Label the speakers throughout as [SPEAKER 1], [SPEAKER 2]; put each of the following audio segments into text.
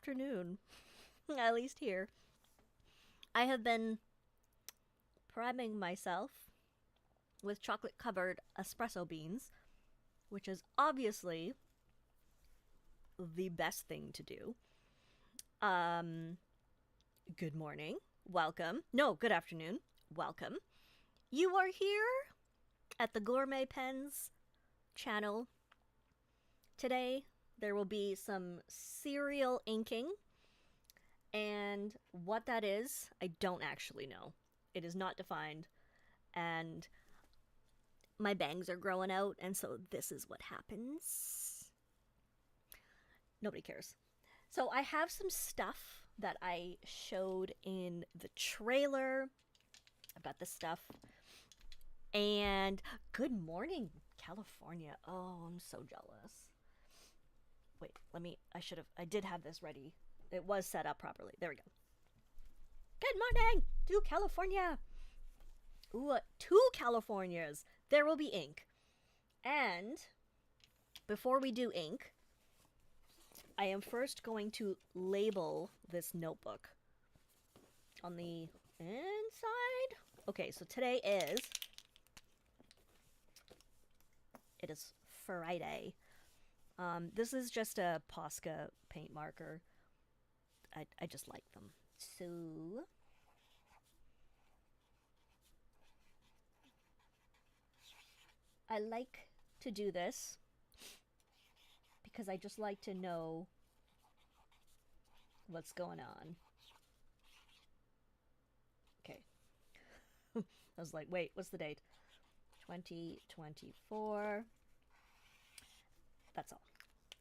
[SPEAKER 1] afternoon, at least here. I have been priming myself with chocolate-covered espresso beans, which is obviously the best thing to do. Good morning. Welcome. No, good afternoon. Welcome. You are here at the Gourmet Pens channel. Today, there will be some serial inking, and what that is, I don't actually know. It is not defined, and my bangs are growing out, and so this is what happens. Nobody cares. So I have some stuff that I showed in the trailer. I've got this stuff. And good morning, California. Oh, I'm so jealous. Wait, I did have this ready. It was set up properly. There we go. Good morning to California. Ooh, 2 Californias. There will be ink. And before we do ink, I am first going to label this notebook on the inside. Okay, so today it is Friday. This is just a Posca paint marker. I just like them. So I like to do this because I just like to know what's going on. Okay. I was like, wait, what's the date? 2024. That's all.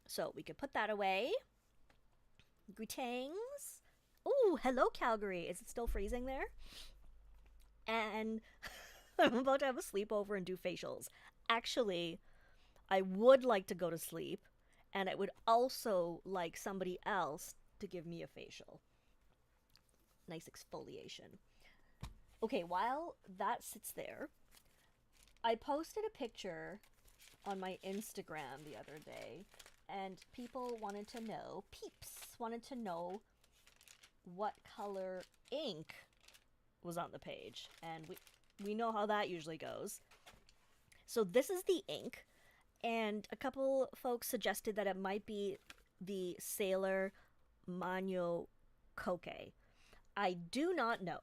[SPEAKER 1] So we could put that away. Greetings. Ooh, hello, Calgary. Is it still freezing there? And I'm about to have a sleepover and do facials. Actually, I would like to go to sleep, and I would also like somebody else to give me a facial. Nice exfoliation. Okay, while that sits there, I posted a picture on my Instagram the other day, and peeps wanted to know what color ink was on the page, and we know how that usually goes. So this is the ink, and a couple folks suggested that it might be the Sailor Manyo Koke. I do not know.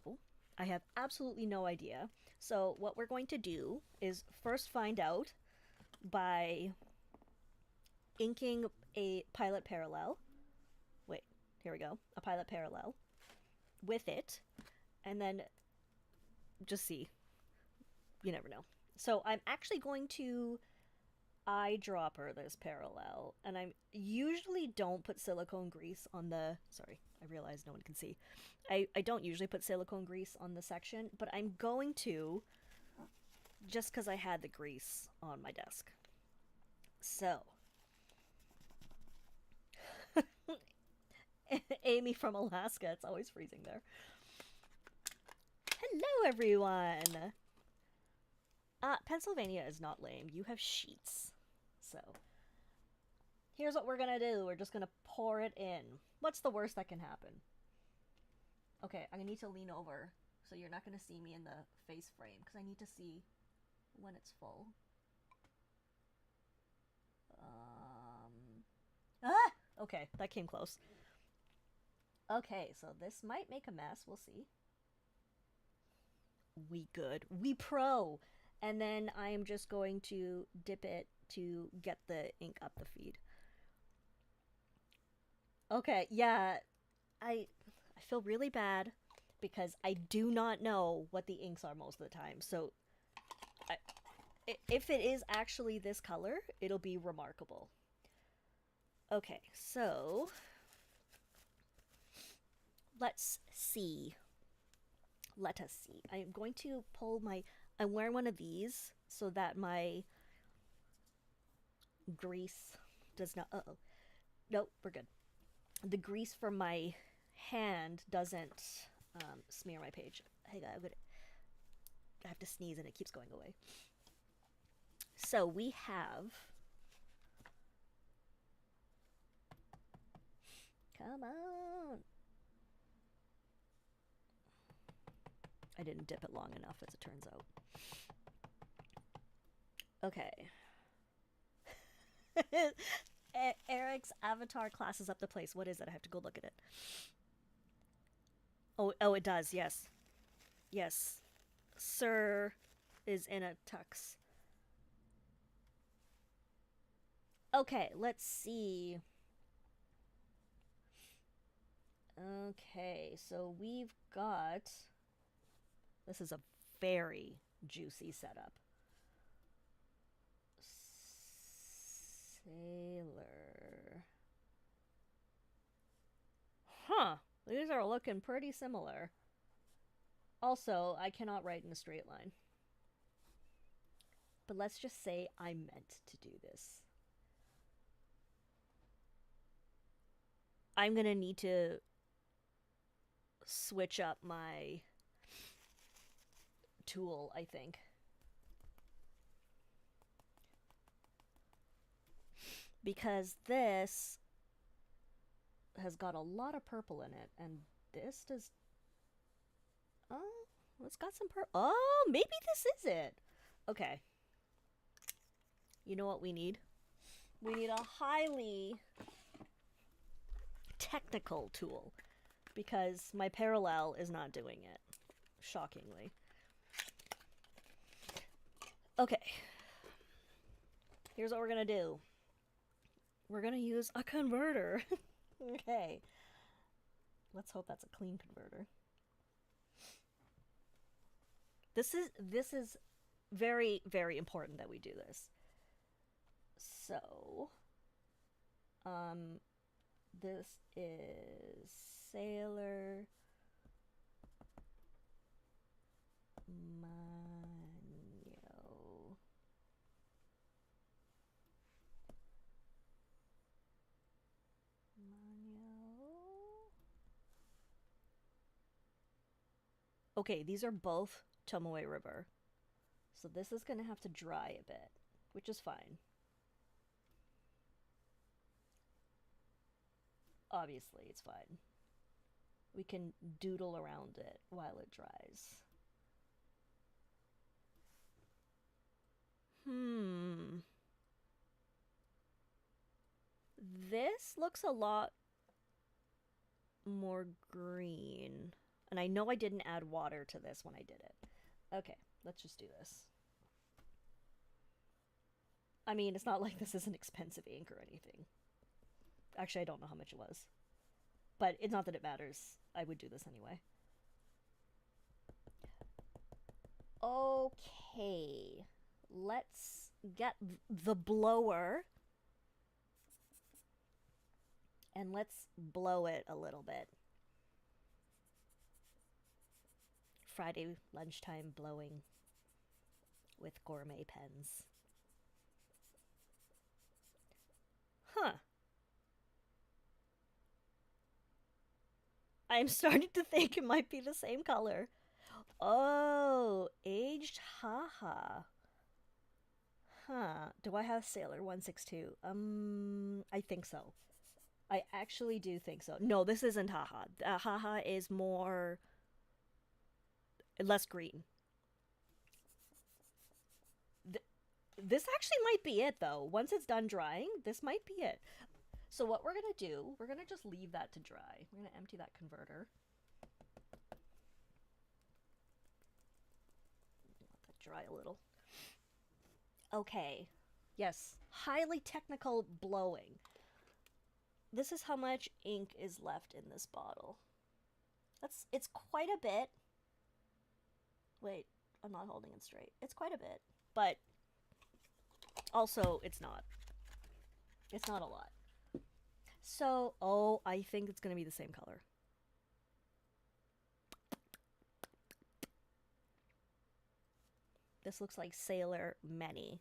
[SPEAKER 1] I have absolutely no idea. So what we're going to do is first find out by inking a pilot parallel. Wait, here we go. A pilot parallel with it, and then just see. You never know. So I'm actually going to eyedropper this parallel, and I usually don't put silicone grease on the... Sorry, I realize no one can see. I don't usually put silicone grease on the section, but I'm going to, just because I had the grease on my desk. So, Amy from Alaska, it's always freezing there. Hello, everyone! Pennsylvania is not lame. You have sheets. So, here's what we're gonna do. We're just gonna pour it in. What's the worst that can happen? Okay, I need to lean over so you're not gonna see me in the face frame because I need to see when it's full. Okay, that came close. Okay, so this might make a mess. We'll see. We good. We pro. And then I am just going to dip it to get the ink up the feed. Okay, yeah. I feel really bad because I do not know what the inks are most of the time. So if it is actually this color, it'll be remarkable. Okay, so let's see. Let us see. I'm going to pull my... I'm wearing one of these so that my grease does not... Uh-oh. Nope, we're good. The grease from my hand doesn't smear my page. Hang on, I have to sneeze and it keeps going away. So we have... Come on. I didn't dip it long enough, as it turns out. Okay. Eric's avatar classes up the place. What is it? I have to go look at it. Oh, it does. Yes. Yes. Sir is in a tux. Okay, let's see. Okay, so we've got... This is a very juicy setup. Sailor. Huh. These are looking pretty similar. Also, I cannot write in a straight line. But let's just say I meant to do this. I'm gonna need to switch up my tool, I think. Because this has got a lot of purple in it, and this does... Oh, it's got some purple. Oh, maybe this is it. Okay. You know what we need? We need a highly technical tool, because my parallel is not doing it, shockingly. Okay. Here's what we're gonna do. We're gonna use a converter. Okay. Let's hope that's a clean converter. This is very, very important that we do this. So, this is Sailor Manyo. Okay, these are both Tomoe River. So this is going to have to dry a bit, which is fine. Obviously, it's fine. We can doodle around it while it dries. This looks a lot more green. And I know I didn't add water to this when I did it. Okay, let's just do this. I mean, it's not like this is an expensive ink or anything. Actually, I don't know how much it was. But it's not that it matters. I would do this anyway. Okay. Let's get the blower. And let's blow it a little bit. Friday lunchtime blowing with Gourmet pens. Huh. I'm starting to think it might be the same color. Oh, aged haha. Huh. Do I have Sailor 162? I think so. I actually do think so. No, this isn't haha. Haha is more... less green. This actually might be it, though. Once it's done drying, this might be it. So what we're going to do, we're going to just leave that to dry. We're going to empty that converter. Let that dry a little. Okay. Yes. Highly technical blowing. This is how much ink is left in this bottle. It's quite a bit. Wait, I'm not holding it straight. It's quite a bit, but also it's not. It's not a lot. So, oh, I think it's going to be the same color. This looks like Sailor Many.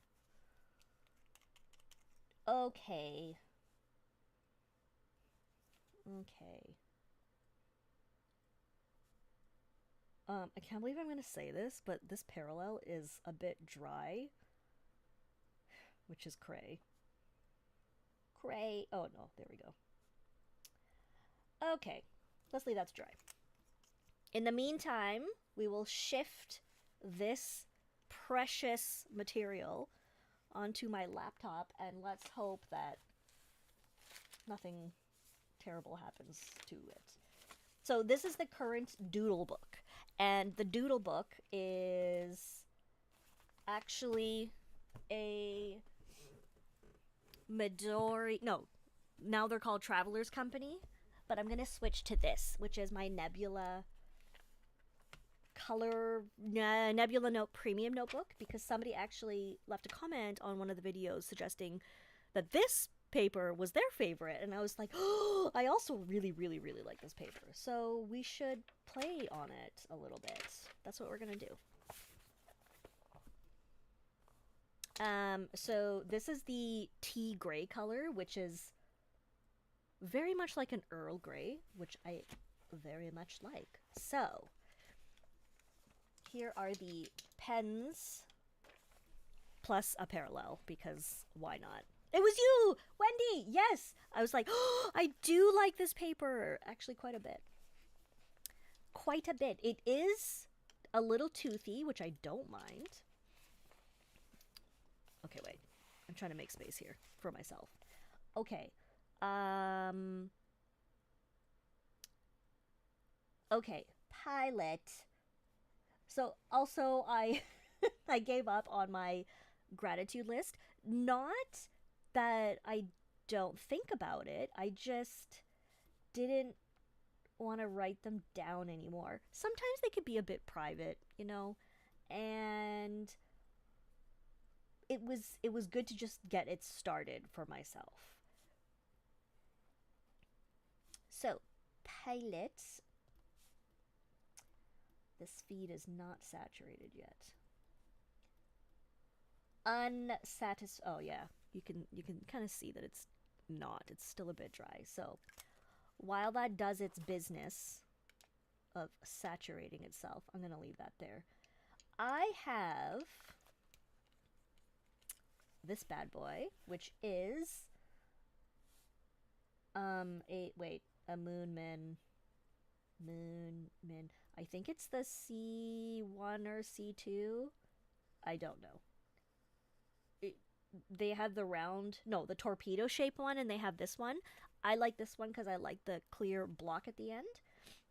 [SPEAKER 1] Okay. Okay. I can't believe I'm going to say this, but this parallel is a bit dry, which is cray. Cray. Oh, no, there we go. Okay, let's leave that to dry. In the meantime, we will shift this precious material onto my laptop, and let's hope that nothing terrible happens to it. So this is the current doodle book, and the doodle book is actually a Midori, no, now they're called Traveler's Company, but I'm gonna switch to this, which is my Nebula Nebula Note Premium Notebook, because somebody actually left a comment on one of the videos suggesting that this paper was their favorite, and I was like, oh, I also really, really, really like this paper, so we should play on it a little bit. That's what we're gonna do. So this is the tea gray color, which is very much like an Earl Grey, which I very much like. So here are the pens plus a parallel, because why not? It was you, Wendy. Yes, I was like, oh, I do like this paper actually quite a bit. Quite a bit. It is a little toothy, which I don't mind. Okay, wait. I'm trying to make space here for myself. Okay. Okay, pilot. So also I I gave up on my gratitude list. Not that I don't think about it. I just didn't want to write them down anymore. Sometimes they could be a bit private, you know, and it was good to just get it started for myself. So, pilots. This feed is not saturated yet. Oh yeah, you can kind of see that it's not. It's still a bit dry. So, while that does its business of saturating itself, I'm going to leave that there. I have this bad boy, which is a Moon Min. I think it's the C1 or C2. I don't know. They have the torpedo shape one, and they have this one. I like this one because I like the clear block at the end.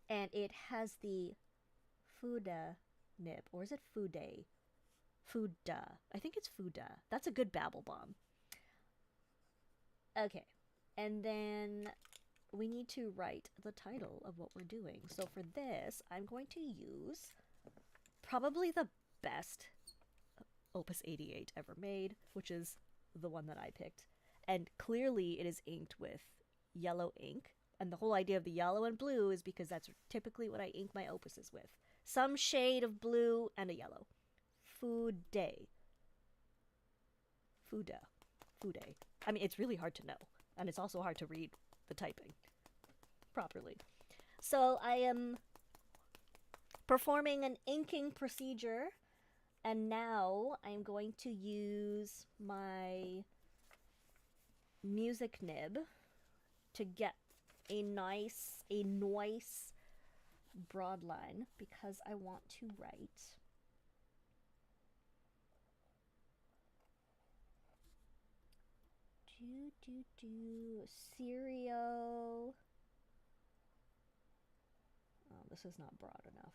[SPEAKER 1] And it has the Fuda nib. Or is it Fude? Fuda. I think it's Fuda. That's a good babble bomb. Okay. And then we need to write the title of what we're doing. So for this, I'm going to use probably the best Opus 88 ever made, which is the one that I picked. And clearly it is inked with yellow ink. And the whole idea of the yellow and blue is because that's typically what I ink my opuses with. Some shade of blue and a yellow. Fude. I mean, it's really hard to know. And it's also hard to read the typing properly. So I am performing an inking procedure, and now I'm going to use my music nib to get a nice broad line, because I want to write serial. Oh, this is not broad enough.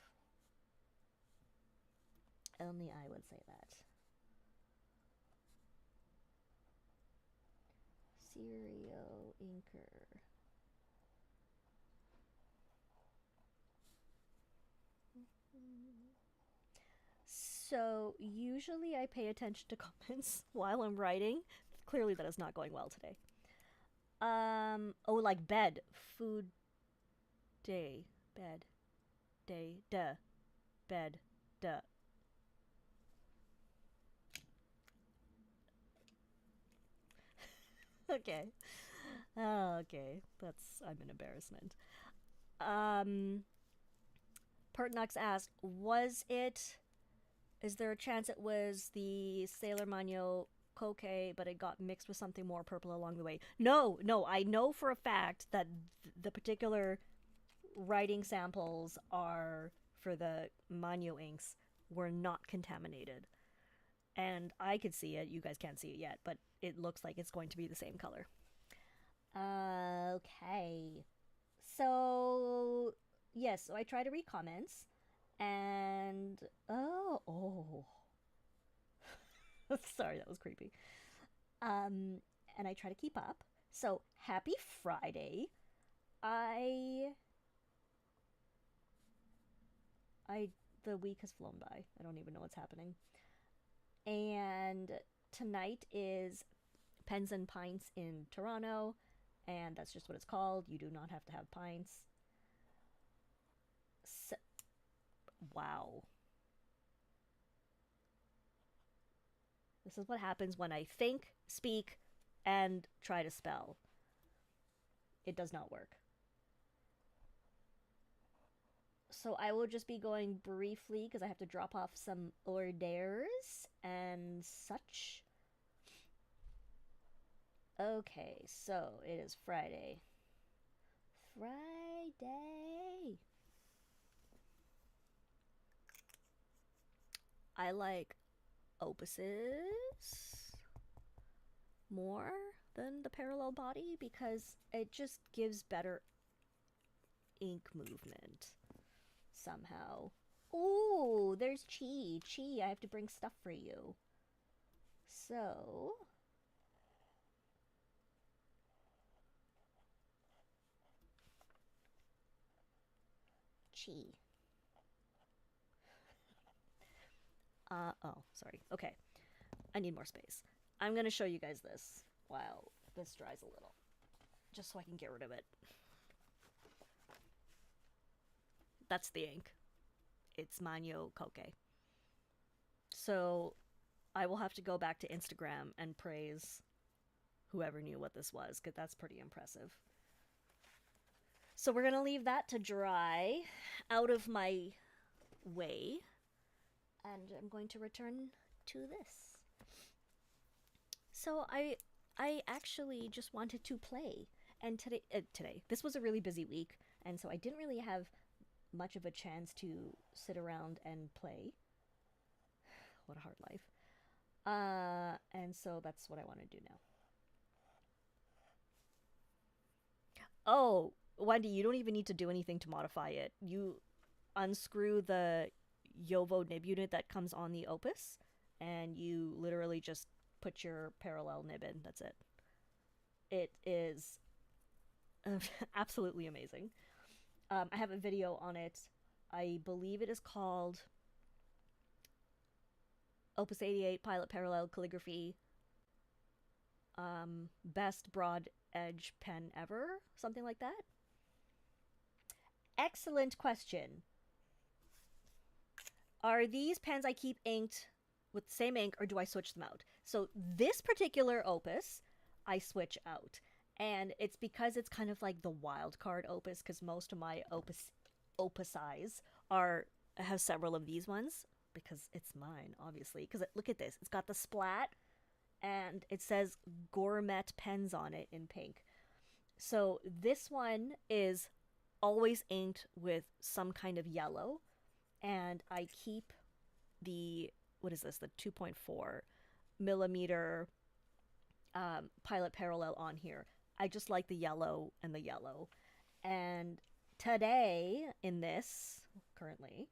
[SPEAKER 1] Only I would say that. Serial inker. So usually I pay attention to comments while I'm writing. Clearly that is not going well today. Oh, like bed. Food. Day. Bed. Day. Duh. Bed. Duh. Okay. Okay. I'm an embarrassment. Pertnux asked, is there a chance it was the Sailor Manyo Koke, but it got mixed with something more purple along the way? No, I know for a fact that the particular writing samples are for the Manyo inks were not contaminated. And I could see it. You guys can't see it yet, but it looks like it's going to be the same color. Okay. So, yes, so I try to read comments, and oh. Sorry, that was creepy. Um, and I try to keep up. So, happy Friday. I the week has flown by. I don't even know what's happening. And tonight is Pens and Pints in Toronto, and that's just what it's called. You do not have to have pints. So, wow. This is what happens when I think, speak, and try to spell. It does not work. So I will just be going briefly because I have to drop off some orders and such. Okay, so it is Friday. Friday! I like Opuses more than the parallel body because it just gives better ink movement somehow. Ooh, there's Chi. Chi, I have to bring stuff for you. So, Chi. Oh, sorry. Okay. I need more space. I'm gonna show you guys this while this dries a little. Just so I can get rid of it. That's the ink. It's Manyo Koke. So I will have to go back to Instagram and praise whoever knew what this was, because that's pretty impressive. So we're gonna leave that to dry out of my way, and I'm going to return to this. So I actually just wanted to play, and today this was a really busy week, and so I didn't really have much of a chance to sit around and play. What a hard life. And so that's what I want to do now. Oh, Wendy, you don't even need to do anything to modify it. You unscrew the Yovo nib unit that comes on the Opus, and you literally just put your parallel nib in. That's it. It is absolutely amazing. I have a video on it. I believe it is called Opus 88 Pilot Parallel Calligraphy. Best broad edge pen ever, something like that. Excellent question. Are these pens I keep inked with the same ink, or do I switch them out? So this particular Opus, I switch out. And it's because it's kind of like the wild card Opus, because most of my Opusize have several of these ones, because it's mine, obviously. Because look at this. It's got the splat, and it says Gourmet Pens on it in pink. So this one is always inked with some kind of yellow, and I keep the, what is this, the 2.4 millimeter Pilot Parallel on here. I just like the yellow and the yellow. And today, in this, currently,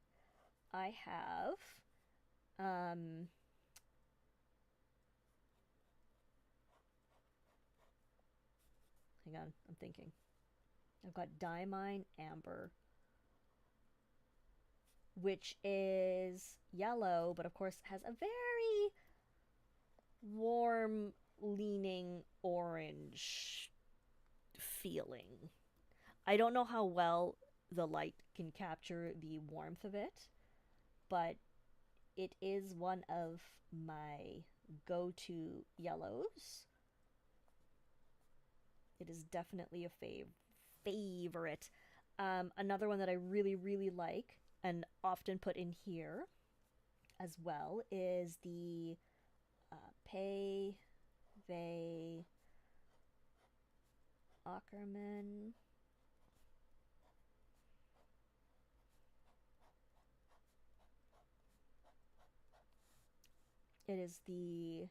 [SPEAKER 1] I have hang on, I'm thinking. I've got Diamine Amber, which is yellow, but of course has a very warm leaning orange feeling. I don't know how well the light can capture the warmth of it, but it is one of my go-to yellows. It is definitely a favorite. Another one that I really, really like and often put in here as well is the Pei Vei Ackerman. It is the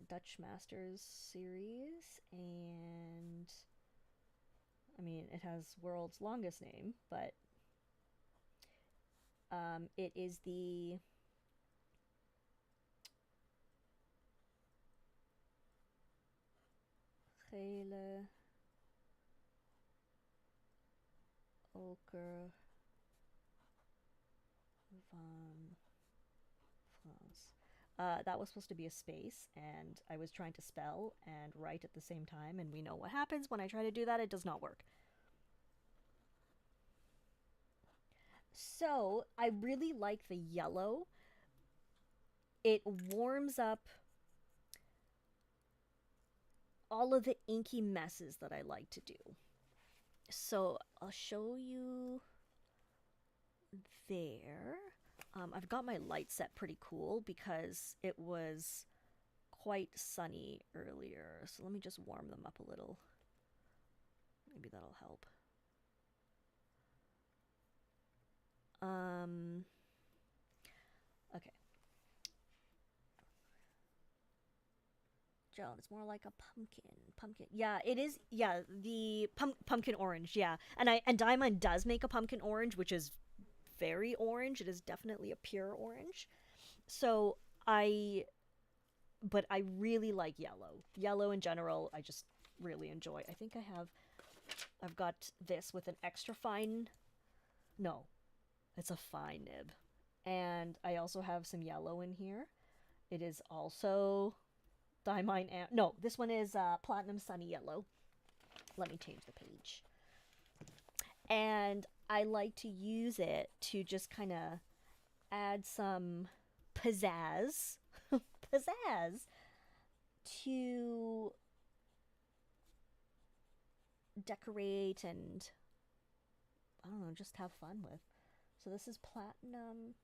[SPEAKER 1] Dutch Masters series, and I mean, it has world's longest name, but it is the Gele Oker van France. That was supposed to be a space, and I was trying to spell and write at the same time, and we know what happens when I try to do that. It does not work. So, I really like the yellow. It warms up all of the inky messes that I like to do. So, I'll show you there. I've got my light set pretty cool because it was quite sunny earlier. So let me just warm them up a little. Maybe that'll help. Okay. Joan, it's more like a pumpkin. Yeah, it is. Yeah, the pumpkin orange. Yeah, and Diamond does make a pumpkin orange, which is very orange. It is definitely a pure orange. So but I really like yellow. Yellow in general, I just really enjoy. I think I've got this with an extra fine. No, it's a fine nib, and I also have some yellow in here. It is also Diamine. No, this one is Platinum Sunny Yellow. Let me change the page. And I like to use it to just kind of add some pizzazz to decorate and I don't know, just have fun with. So this is Platinum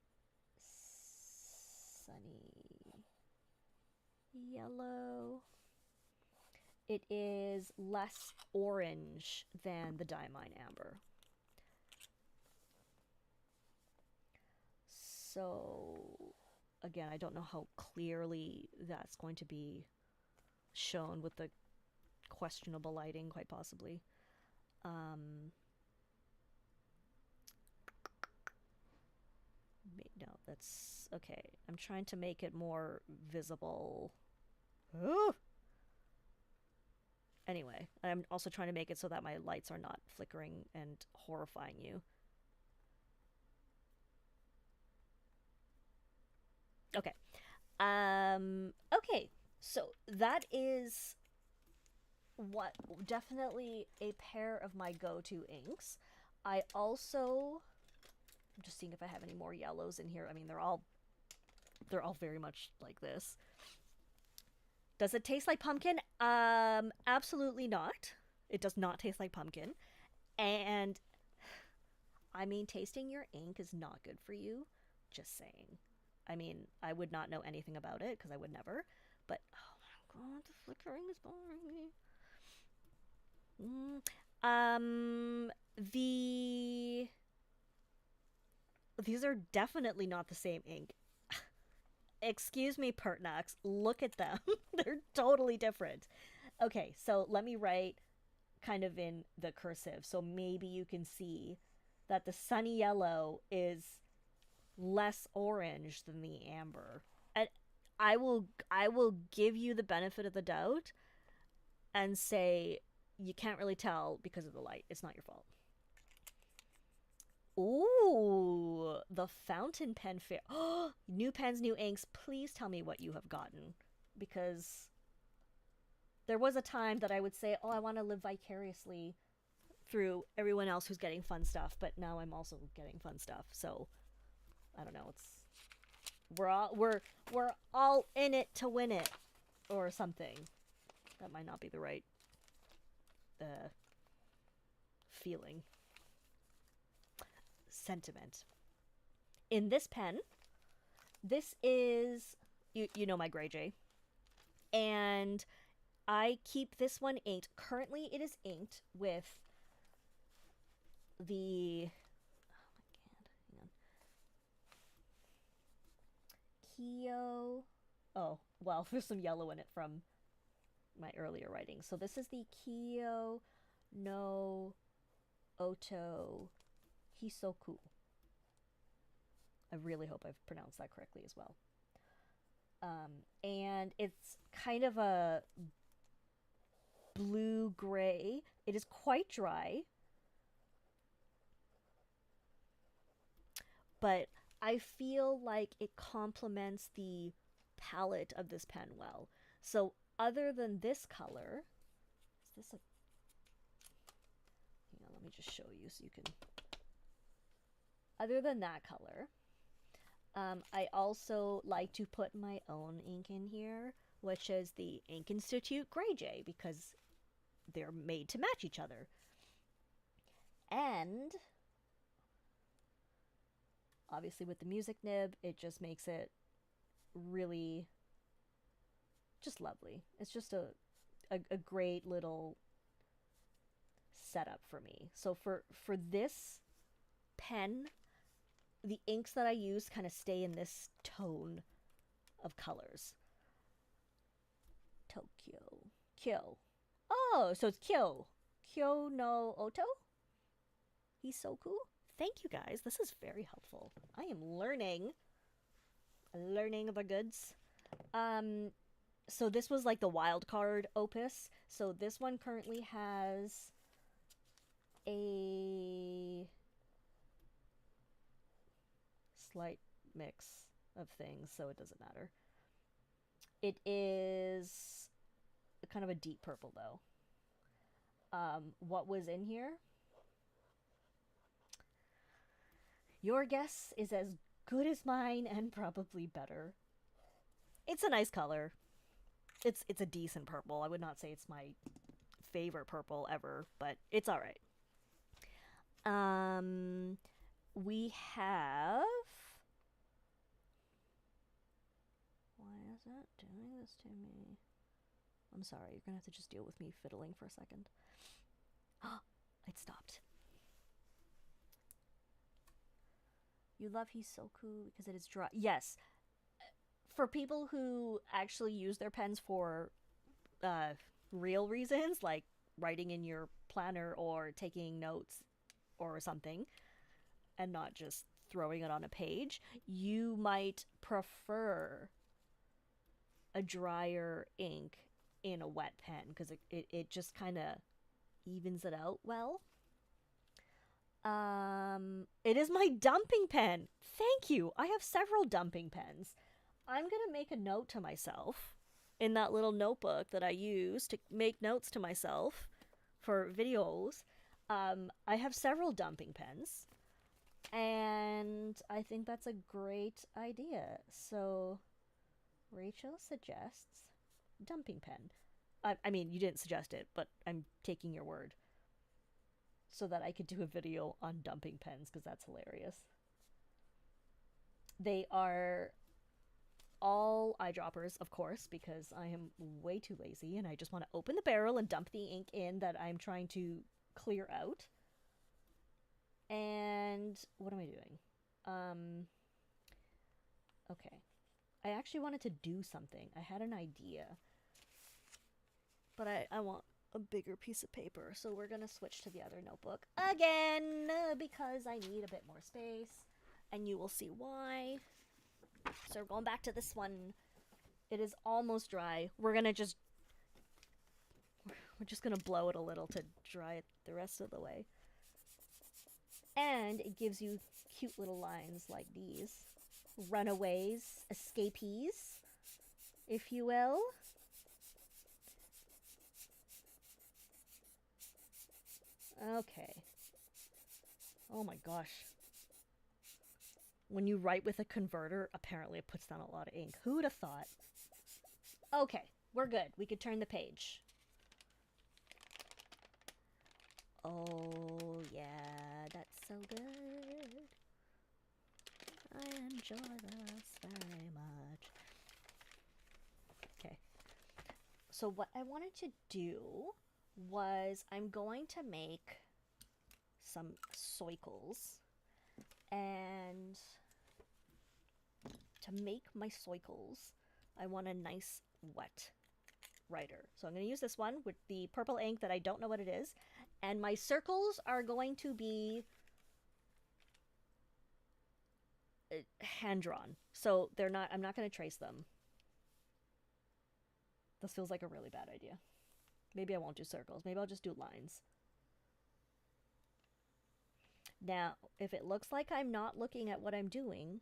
[SPEAKER 1] Sunny Yellow. It is less orange than the Diamine Amber. So, again, I don't know how clearly that's going to be shown with the questionable lighting, quite possibly. No, that's okay. I'm trying to make it more visible. Oh! Anyway, I'm also trying to make it so that my lights are not flickering and horrifying you. Okay. Okay. So that is what definitely a pair of my go-to inks. I also I'm just seeing if I have any more yellows in here. I mean, they're all very much like this. Does it taste like pumpkin? Absolutely not. It does not taste like pumpkin. And I mean, tasting your ink is not good for you. Just saying. I mean, I would not know anything about it because I would never. But oh my god, the flickering is bothering me. These are definitely not the same ink. Excuse me, Pertinax. Look at them. They're totally different. Okay, so let me write kind of in the cursive so maybe you can see that the sunny yellow is less orange than the amber. And I will give you the benefit of the doubt and say you can't really tell because of the light. It's not your fault. Ooh, the fountain pen fair. New pens, new inks. Please tell me what you have gotten. Because there was a time that I would say, oh, I want to live vicariously through everyone else who's getting fun stuff. But now I'm also getting fun stuff. So, I don't know. We're all in it to win it. Or something. That might not be the right feeling. Sentiment. In this pen, this is, you know my Grey J, and I keep this one inked. Currently, it is inked with the, oh my god, hang on. Kyo. Oh, well, there's some yellow in it from my earlier writing. So this is the Kyo no Oto Hisoku. I really hope I've pronounced that correctly as well. And it's kind of a blue-gray. It is quite dry, but I feel like it complements the palette of this pen well. So other than this color, is this a... Hang on, let me just show you so you can... Other than that color, I also like to put my own ink in here, which is the Ink Institute Grey J, because they're made to match each other. And obviously with the music nib, it just makes it really just lovely. It's just a great little setup for me. So for this pen, the inks that I use kind of stay in this tone of colors. Tokyo. Kyo. Oh, so it's Kyo. Kyo no Oto? Hisoku? Thank you guys. This is very helpful. I am learning the goods. So this was like the wild card opus. So this one currently has a slight mix of things, so it doesn't matter. It is kind of a deep purple though. What was in here? Your guess is as good as mine and probably better. It's a nice color. It's a decent purple. I would not say it's my favorite purple ever, but it's all right. We have... Why is it doing this to me? I'm sorry, you're gonna have to just deal with me fiddling for a second. It stopped. You love Hisoku because it is dry. Yes. For people who actually use their pens for real reasons, like writing in your planner or taking notes or something, and not just throwing it on a page, you might prefer a drier ink in a wet pen because it just kind of evens it out well. It is my dumping pen. Thank you. I have several dumping pens. I'm gonna make a note to myself in that little notebook that I use to make notes to myself for videos. I have several dumping pens, and I think that's a great idea. So Rachel suggests dumping pen. I mean, you didn't suggest it, but I'm taking your word so that I could do a video on dumping pens because that's hilarious. They are all eyedroppers, of course, because I am way too lazy and I just want to open the barrel and dump the ink in that I'm trying to clear out. And what am I doing? Okay. I actually wanted to do something. I had an idea. But I want a bigger piece of paper, so we're gonna switch to the other notebook again because I need a bit more space, and you will see why. So we're going back to this one. It is almost dry. We're just gonna blow it a little to dry it the rest of the way. And it gives you cute little lines like these. Runaways, escapees, if you will. Okay. Oh my gosh. When you write with a converter, apparently it puts down a lot of ink. Who would have thought? Okay, we're good. We could turn the page. Oh, yeah, that's so good. I enjoy this very much. Okay. So what I wanted to do was I'm going to make some soicles, and to make my soicles, I want a nice wet writer. So I'm going to use this one with the purple ink that I don't know what it is. And my circles are going to be hand-drawn. So they're not, I'm not going to trace them. This feels like a really bad idea. Maybe I won't do circles. Maybe I'll just do lines. Now, if it looks like I'm not looking at what I'm doing,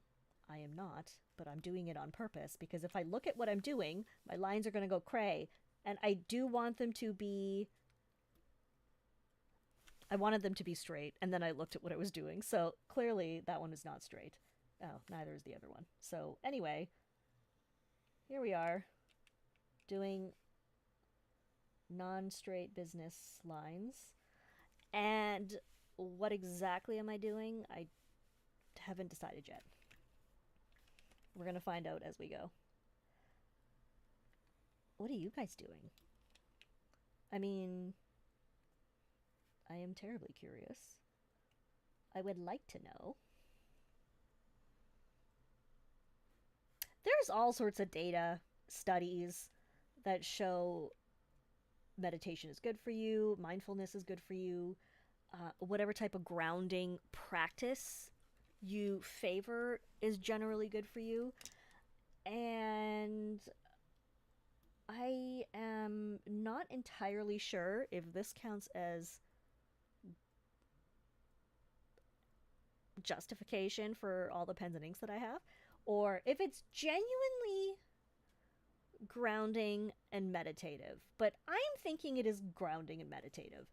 [SPEAKER 1] I am not, but I'm doing it on purpose, because if I look at what I'm doing, my lines are going to go cray, and I do want them to be... I wanted them to be straight, and then I looked at what I was doing, so clearly that one is not straight. Oh, neither is the other one. So anyway, here we are, doing non-straight business lines, and what exactly am I doing? I haven't decided yet. We're gonna find out as we go. What are you guys doing? I mean, I am terribly curious. I would like to know. There's all sorts of data, studies that show meditation is good for you, mindfulness is good for you, whatever type of grounding practice you favor is generally good for you. And I am not entirely sure if this counts as justification for all the pens and inks that I have, or if it's genuinely grounding and meditative. But I'm thinking it is grounding and meditative.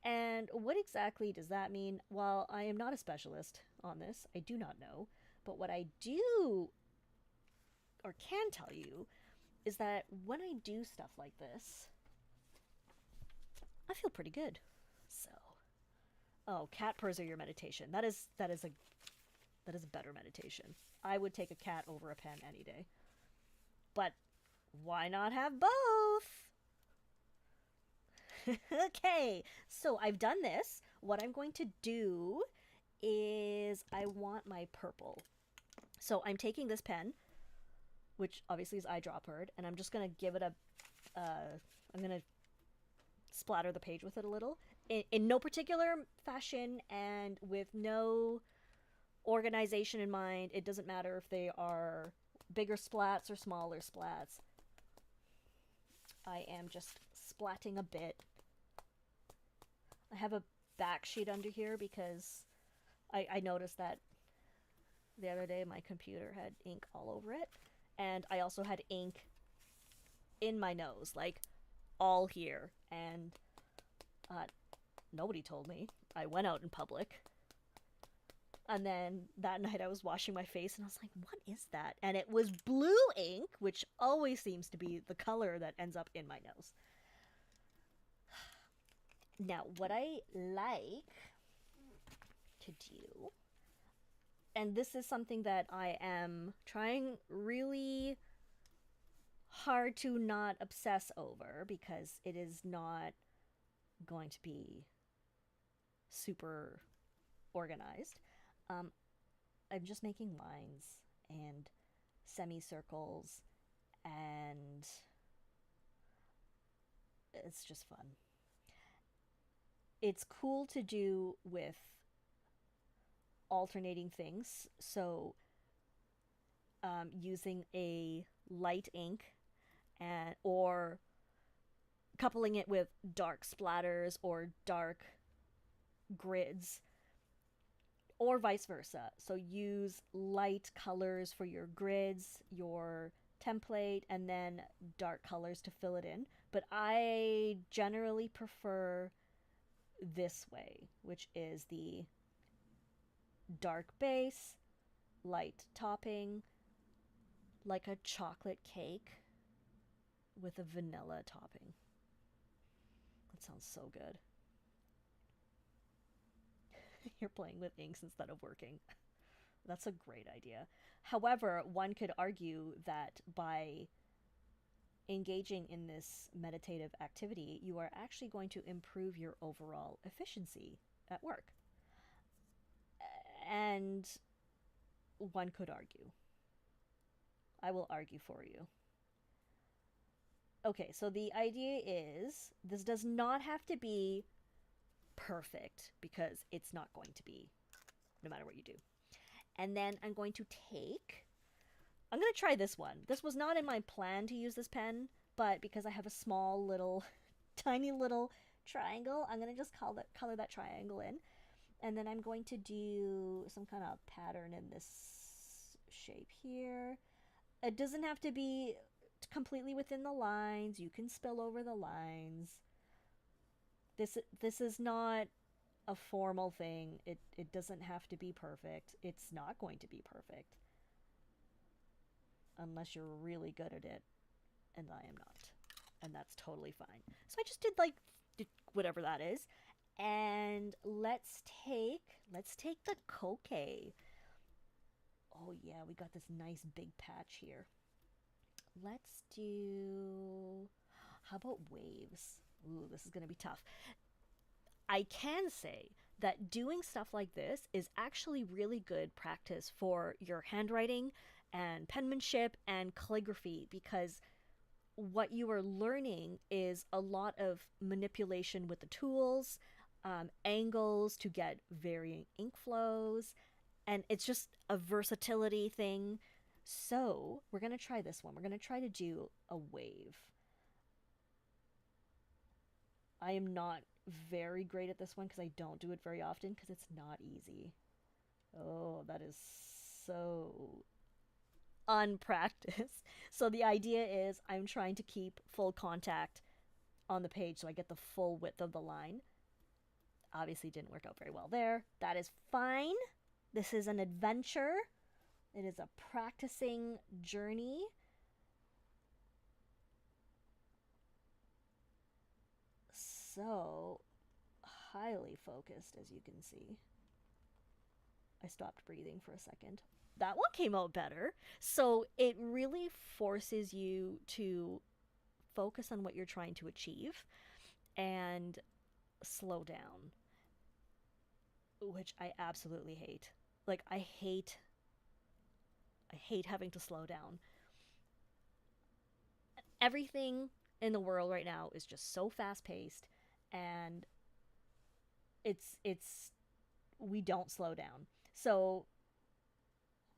[SPEAKER 1] And what exactly does that mean? Well, I am not a specialist on this. I do not know. But what I do, or can tell you, is that when I do stuff like this, I feel pretty good. So, oh, cat purrs are your meditation. That is a better meditation. I would take a cat over a pen any day. But why not have both? Okay, so I've done this. What I'm going to do is I want my purple. So I'm taking this pen, which obviously is eyedroppered, and I'm just going to give it a... I'm going to splatter the page with it a little. In no particular fashion and with no organization in mind. It doesn't matter if they are bigger splats or smaller splats. I am just splatting a bit. I have a back sheet under here because I noticed that the other day my computer had ink all over it, and I also had ink in my nose, like all here, and nobody told me. I went out in public, and then that night I was washing my face and I was like, what is that? And it was blue ink, which always seems to be the color that ends up in my nose. Now, what I like to do, and this is something that I am trying really hard to not obsess over because it is not going to be super organized. I'm just making lines and semicircles, and it's just fun. It's cool to do with alternating things, so using a light ink or coupling it with dark splatters or dark grids, or vice versa. So use light colors for your grids, your template, and then dark colors to fill it in. But I generally prefer this way, which is the dark base, light topping, like a chocolate cake with a vanilla topping. That sounds so good. You're playing with inks instead of working. That's a great idea. However, one could argue that by engaging in this meditative activity, you are actually going to improve your overall efficiency at work. And one could argue. I will argue for you. Okay, so the idea is this does not have to be perfect because it's not going to be no matter what you do. And then I'm going to try this one. This was not in my plan to use this pen, but because I have a small little, tiny little triangle, I'm going to just color that triangle in. And then I'm going to do some kind of pattern in this shape here. It doesn't have to be completely within the lines. You can spill over the lines. This is not a formal thing. It doesn't have to be perfect. It's not going to be perfect. Unless you're really good at it. And I am not. And that's totally fine. So I just did like whatever that is. And let's take the koke. Oh yeah, we got this nice big patch here. Let's do, how about waves? Ooh, this is gonna be tough. I can say that doing stuff like this is actually really good practice for your handwriting and penmanship and calligraphy, because what you are learning is a lot of manipulation with the tools, angles to get varying ink flows, and it's just a versatility thing. So we're going to try this one. We're going to try to do a wave. I am not very great at this one because I don't do it very often because it's not easy. Oh, that is so unpracticed. So the idea is I'm trying to keep full contact on the page so I get the full width of the line. Obviously didn't work out very well there. That is fine. This is an adventure. It is a practicing journey. So highly focused, as you can see. I stopped breathing for a second. That one came out better. So it really forces you to focus on what you're trying to achieve and slow down, which I absolutely hate. Like, I hate having to slow down. Everything in the world right now is just so fast paced, and it's we don't slow down. So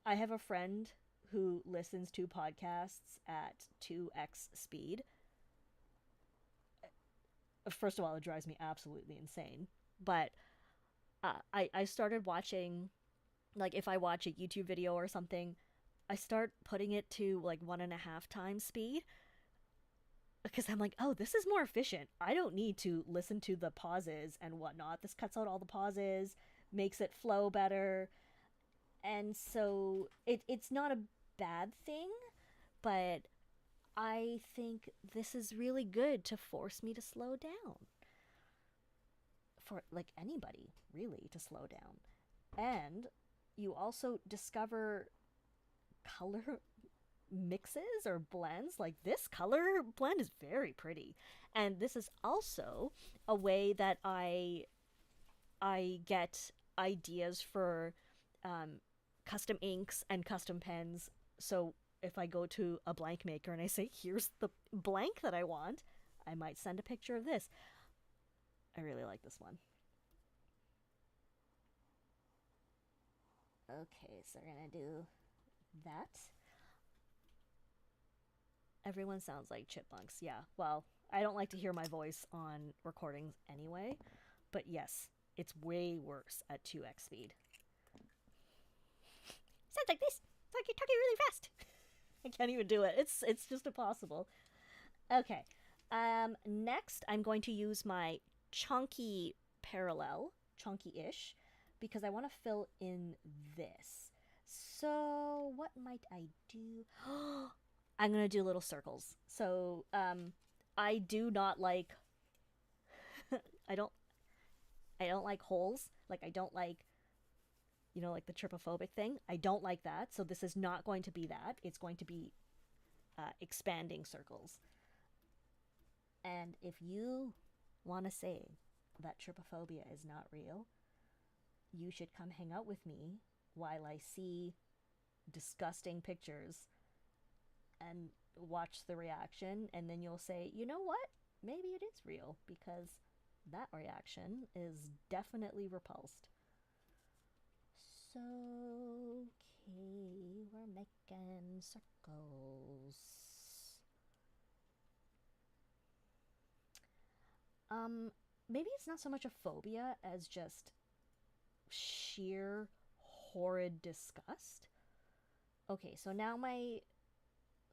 [SPEAKER 1] I have a friend who listens to podcasts at 2x speed. First of all, it drives me absolutely insane. But I started watching, like, if I watch a YouTube video or something, I start putting it to like 1.5 times speed, because I'm like, oh, this is more efficient. I don't need to listen to the pauses and whatnot. This cuts out all the pauses, makes it flow better. And so it's not a bad thing, but I think this is really good to force me to slow down. For like anybody, really, to slow down. And you also discover color mixes or blends. Like, this color blend is very pretty. And this is also a way that I get ideas for custom inks and custom pens. So if I go to a blank maker and I say, here's the blank that I want, I might send a picture of this. I really like this one. Okay, so we're gonna do that. Everyone sounds like chipmunks. Yeah, well, I don't like to hear my voice on recordings anyway, but yes, it's way worse at 2x speed. Sounds like this. It's like you're talking really fast. I can't even do it. It's just impossible. Okay. Next, I'm going to use my chunky parallel, chunky-ish, because I want to fill in this. So what might I do? I'm going to do little circles. So I do not like I don't like holes. Like, I don't like, you know, like the trypophobic thing. I don't like that. So this is not going to be that. It's going to be expanding circles. And if you want to say that trypophobia is not real, you should come hang out with me while I see disgusting pictures and watch the reaction, and then you'll say, you know what? Maybe it is real, because that reaction is definitely repulsed. So, okay, we're making circles. Maybe it's not so much a phobia as just sheer horrid disgust. Okay, so now my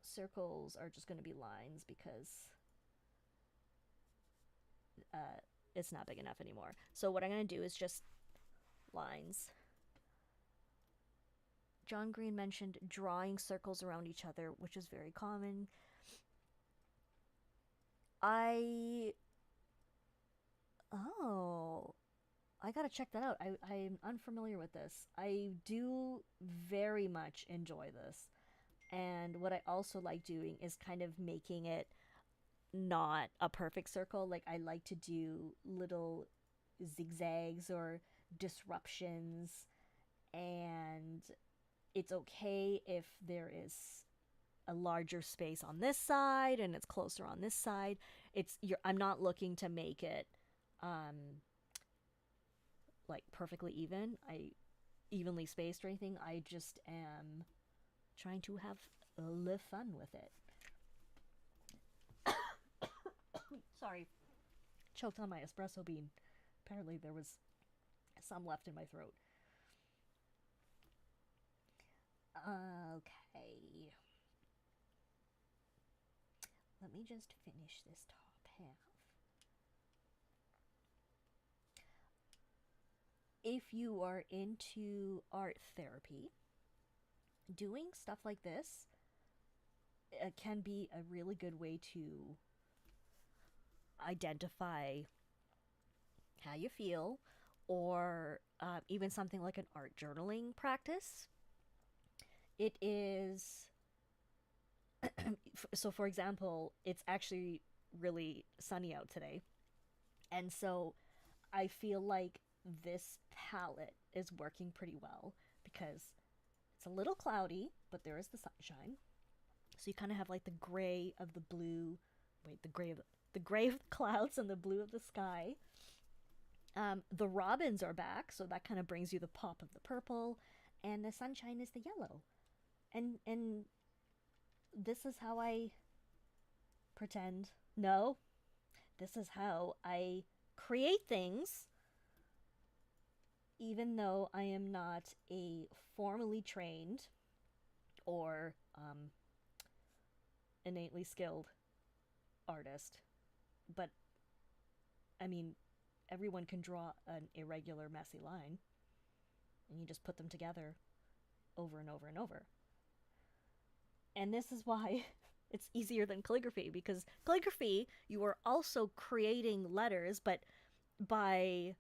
[SPEAKER 1] circles are just going to be lines because it's not big enough anymore. So what I'm going to do is just lines. John Green mentioned drawing circles around each other, which is very common. Oh, I gotta check that out. I'm unfamiliar with this. I do very much enjoy this. And what I also like doing is kind of making it not a perfect circle. Like, I like to do little zigzags or disruptions, and it's okay if there is a larger space on this side and it's closer on this side. I'm not looking to make it like perfectly evenly spaced or anything. I just am trying to have a little fun with it. Sorry, choked on my espresso bean. Apparently there was some left in my throat. Okay. Let me just finish this top half. If you are into art therapy, doing stuff like this can be a really good way to identify how you feel, or even something like an art journaling practice. It is so, for example, it's actually really sunny out today, and so I feel like this palette is working pretty well because it's a little cloudy, but there is the sunshine. So you kind of have like the gray of the blue, the gray of the clouds and the blue of the sky. The robins are back, so that kind of brings you the pop of the purple, and the sunshine is the yellow. And this is how I pretend. No, this is how I create things, even though I am not a formally trained or innately skilled artist. But I mean, everyone can draw an irregular, messy line, and you just put them together over and over and over. And this is why it's easier than calligraphy, because calligraphy, you are also creating letters, but by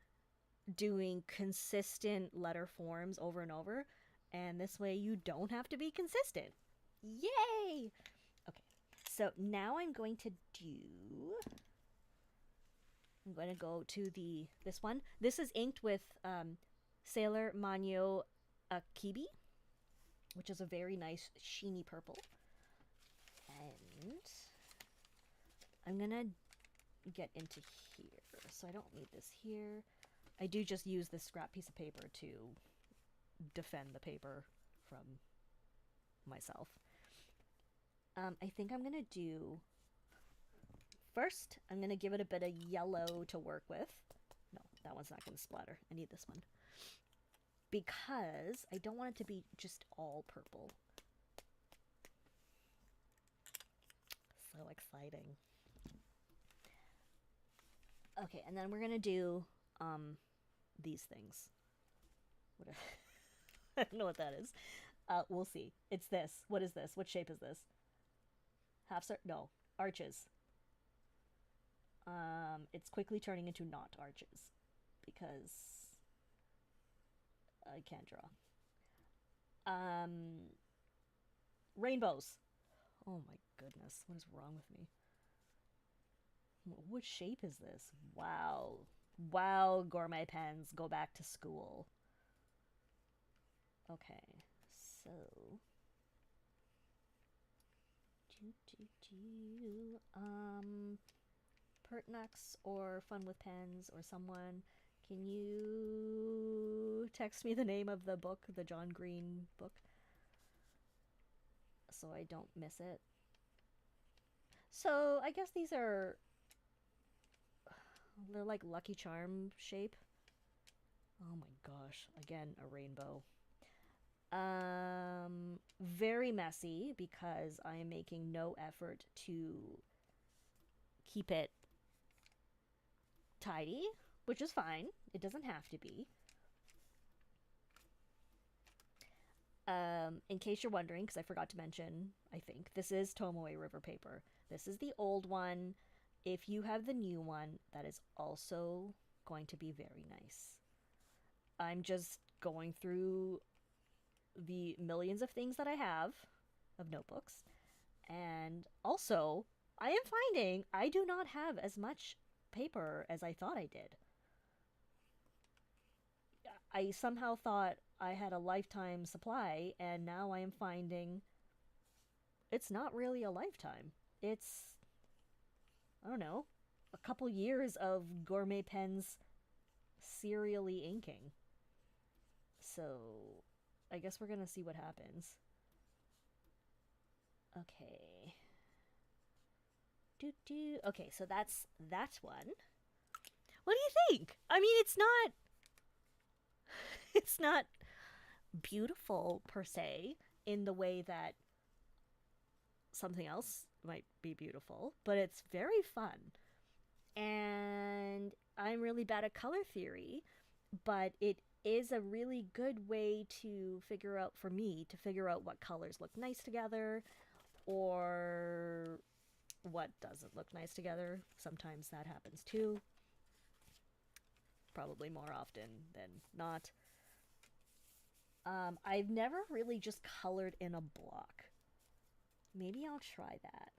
[SPEAKER 1] doing consistent letter forms over and over, and this way you don't have to be consistent. Yay! Okay, so now I'm going to go to this one. This is inked with Sailor Manyo Akibi, which is a very nice sheeny purple. And I'm gonna get into here, so I don't need this here. I do just use this scrap piece of paper to defend the paper from myself. I think I'm gonna do first, I'm gonna give it a bit of yellow to work with. No, that one's not gonna splatter. I need this one, because I don't want it to be just all purple. So exciting. Okay, and then we're gonna do these things. What I don't know what that is. We'll see. It's this. What is this? What shape is this? Half circle? No, arches. It's quickly turning into not arches because I can't draw. Rainbows. Oh my goodness, what is wrong with me? What shape is this? Wow. Wow, Gourmet pens, go back to school. Okay, so Pertnux or Fun with Pens or someone, can you text me the name of the book, the John Green book, so I don't miss it? So I guess these are, they're like Lucky Charm shape. Oh my gosh, again, a rainbow. Very messy because I am making no effort to keep it tidy, which is fine. It doesn't have to be. In case you're wondering, because I forgot to mention, I think, this is Tomoe River paper. This is the old one. If you have the new one, that is also going to be very nice. I'm just going through the millions of things that I have of notebooks. And also, I am finding I do not have as much paper as I thought I did. I somehow thought I had a lifetime supply, and now I am finding it's not really a lifetime. It's, I don't know, a couple years of Gourmet Pen's serially inking. So, I guess we're gonna see what happens. Okay. Okay, so that's that one. What do you think? I mean, it's not it's not beautiful per se in the way that something else might be beautiful, but it's very fun. And I'm really bad at color theory, but it is a really good way to figure out, for me, to figure out what colors look nice together or what doesn't look nice together. Sometimes that happens too. Probably more often than not. I've never really just colored in a block. Maybe I'll try that.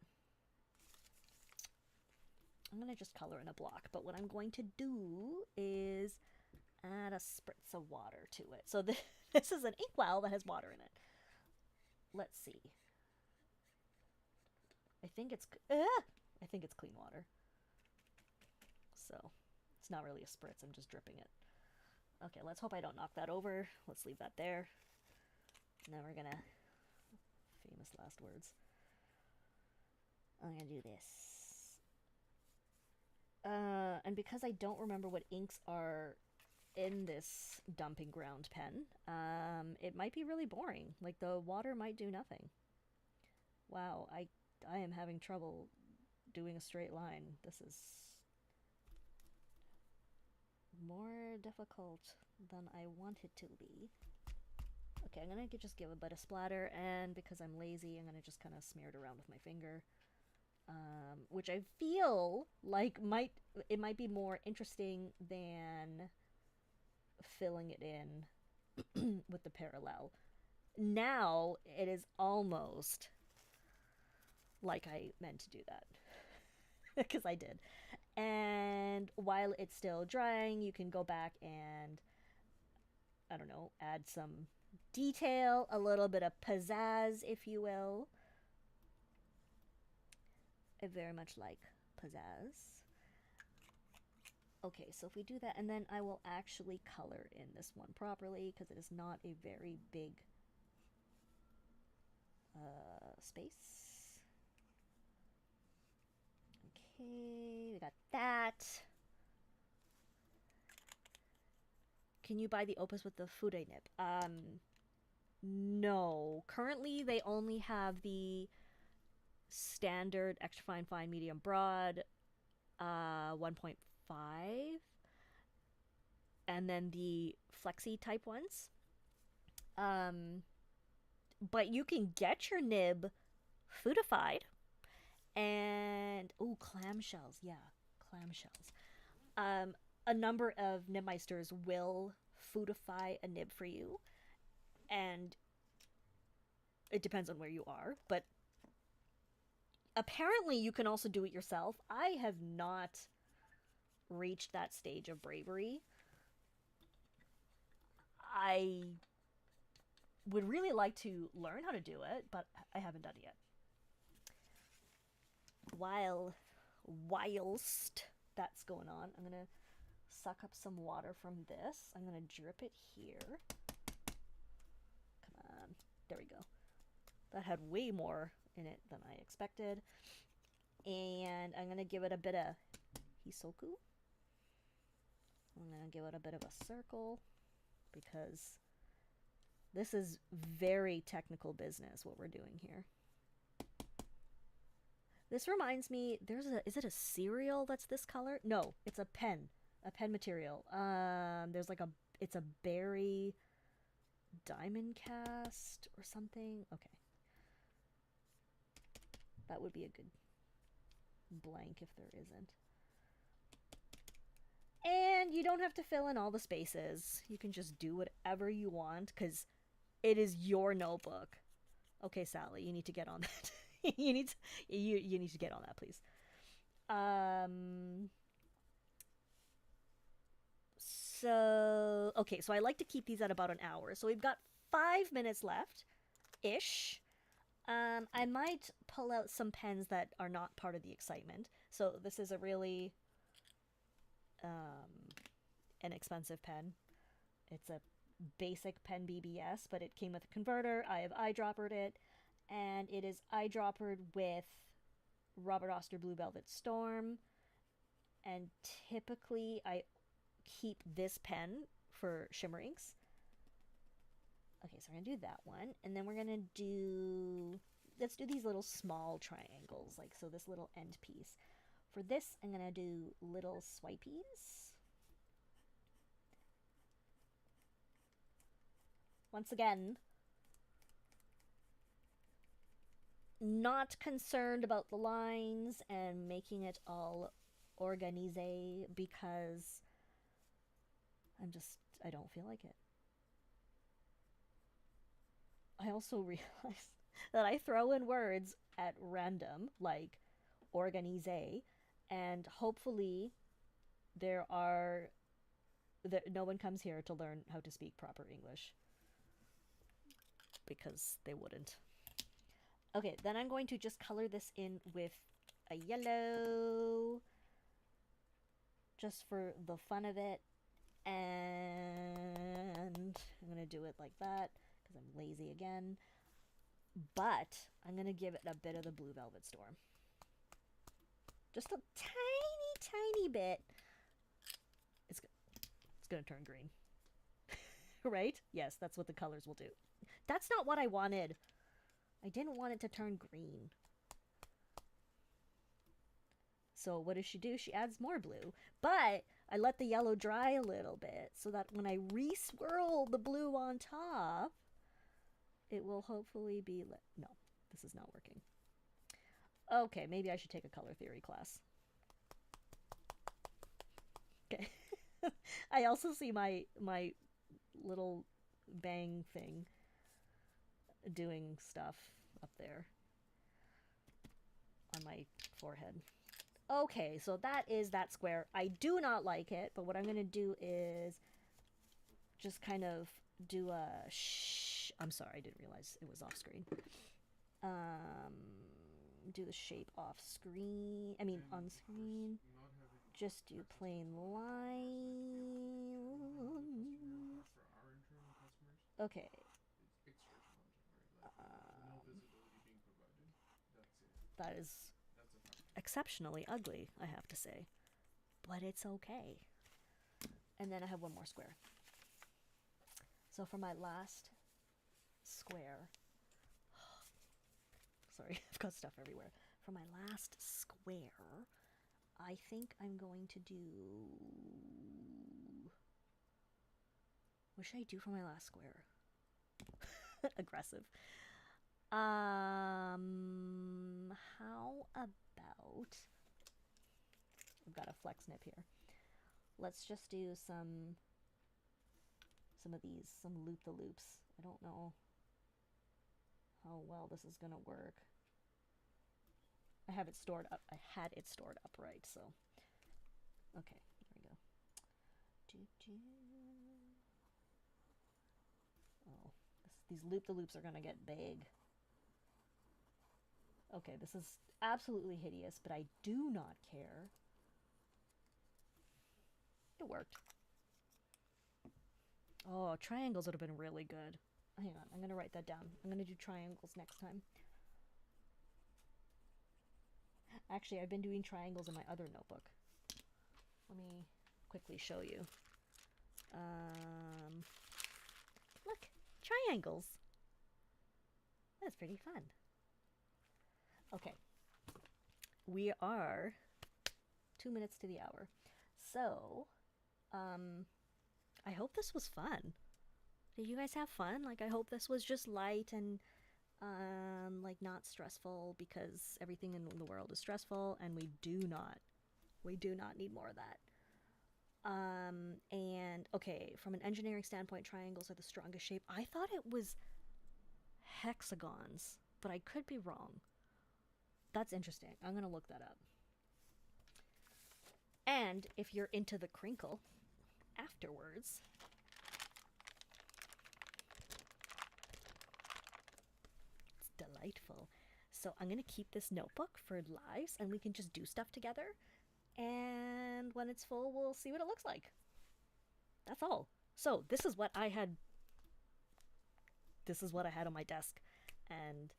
[SPEAKER 1] I'm going to just color in a block, but what I'm going to do is add a spritz of water to it. So this is an inkwell that has water in it. Let's see. I think it's clean water. So it's not really a spritz, I'm just dripping it. Okay, let's hope I don't knock that over. Let's leave that there. Now we're gonna, famous last words. I'm gonna do this. And because I don't remember what inks are in this dumping ground pen, it might be really boring. Like, the water might do nothing. Wow, I am having trouble doing a straight line. This is more difficult than I want it to be. Okay, I'm gonna just give a bit of splatter, and because I'm lazy, I'm gonna just kind of smear it around with my finger. Which I feel like might be more interesting than filling it in with the parallel. Now it is almost like I meant to do that because I did. And while it's still drying, you can go back and, I don't know, add some detail, a little bit of pizzazz, if you will. I very much like pizzazz. Okay, so if we do that, and then I will actually color in this one properly because it is not a very big space. Okay, we got that. Can you buy the Opus with the Fude nib? No. Currently, they only have the standard extra fine, medium, broad, 1.5, and then the flexi type ones. But you can get your nib foodified, and clamshells, yeah, clamshells. A number of nibmeisters will foodify a nib for you, and it depends on where you are, but apparently you can also do it yourself. I have not reached that stage of bravery. I would really like to learn how to do it, but I haven't done it yet. whilst that's going on, I'm gonna suck up some water from this. I'm gonna drip it here. Come on, there we go. That had way more in it than I expected. And I'm gonna give it a bit of hisoku. I'm gonna give it a bit of a circle because this is very technical business what we're doing here. This reminds me, is it a cereal that's this color? No, it's a pen material. It's a berry diamond cast or something. Okay. That would be a good blank if there isn't. And you don't have to fill in all the spaces. You can just do whatever you want because it is your notebook. Okay, Sally, you need to get on that. you need to get on that, please. So I like to keep these at about an hour. So we've got 5 minutes left ish. I might pull out some pens that are not part of the excitement. So this is a really inexpensive pen. It's a basic pen BBS, but it came with a converter. I have eyedroppered it, and it is eyedroppered with Robert Oster Blue Velvet Storm. And typically I keep this pen for shimmer inks. Okay, so we're gonna do that one, and then we're gonna let's do these little small triangles, like so this little end piece. For this, I'm gonna do little swipies. Once again, not concerned about the lines and making it all organize because I don't feel like it. I also realized that I throw in words at random, like organize, and hopefully no one comes here to learn how to speak proper English, because they wouldn't. Okay, then I'm going to just color this in with a yellow, just for the fun of it, and I'm going to do it like that, because I'm lazy again, but I'm going to give it a bit of the Blue Velvet Storm. Just a tiny bit. It's going to turn green. Right? Yes, that's what the colors will do. That's not what I wanted. I didn't want it to turn green. So what does she do? She adds more blue. But I let the yellow dry a little bit so that when I re-swirl the blue on top, it will hopefully be... No, this is not working. Okay, maybe I should take a color theory class. Okay. I also see my little bang thing doing stuff up there on my forehead. Okay, so that is that square. I do not like it, but what I'm going to do is just kind of do a I'm sorry, I didn't realize it was off screen. Do the shape off screen. I mean, on screen. Just do plain lines. Okay. That is exceptionally ugly, I have to say. But it's okay. And then I have one more square. So for my last square... Sorry, I've got stuff everywhere. For my last square, I think I'm going to do... What should I do for my last square? Aggressive. How about... I've got a flex nib here. Let's just do some of these, some loop-the-loops. I don't know how well this is gonna work. I have it stored up. I had it stored upright, so okay, there we go. Oh, these loop-the-loops are gonna get big. Okay, this is absolutely hideous, but I do not care. It worked. Oh, triangles would have been really good. Hang on, I'm gonna write that down. I'm gonna do triangles next time. Actually, I've been doing triangles in my other notebook. Let me quickly show you. Look, triangles. That's pretty fun. Okay. We are 2 minutes to the hour. So, I hope this was fun. Did you guys have fun? Like, I hope this was just light and, like, not stressful, because everything in the world is stressful, and we do not need more of that. And, okay, from an engineering standpoint, triangles are the strongest shape. I thought it was hexagons, but I could be wrong. That's interesting. I'm gonna look that up. And if you're into the crinkle afterwards, it's delightful. So I'm gonna keep this notebook for lives, and we can just do stuff together. And when it's full, we'll see what it looks like. That's all. So this is what I had. This is what I had on my desk, and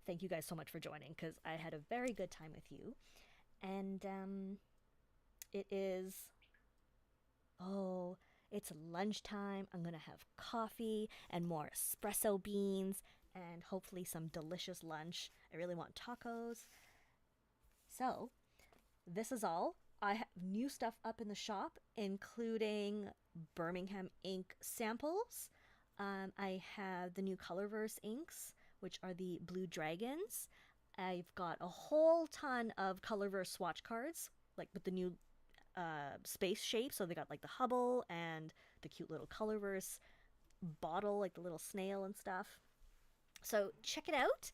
[SPEAKER 1] thank you guys so much for joining, because I had a very good time with you. And it is, oh, it's lunchtime. I'm gonna have coffee and more espresso beans and hopefully some delicious lunch. I really want tacos. So this is all. I have new stuff up in the shop, including Birmingham ink samples. I have the new Colorverse inks, which are the Blue Dragons. I've got a whole ton of Colorverse swatch cards, like with the new space shape. So they got like the Hubble and the cute little Colorverse bottle, like the little snail and stuff. So check it out.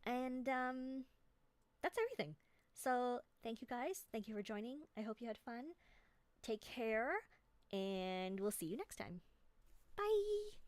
[SPEAKER 1] And that's everything. So thank you guys. Thank you for joining. I hope you had fun. Take care, and we'll see you next time. Bye.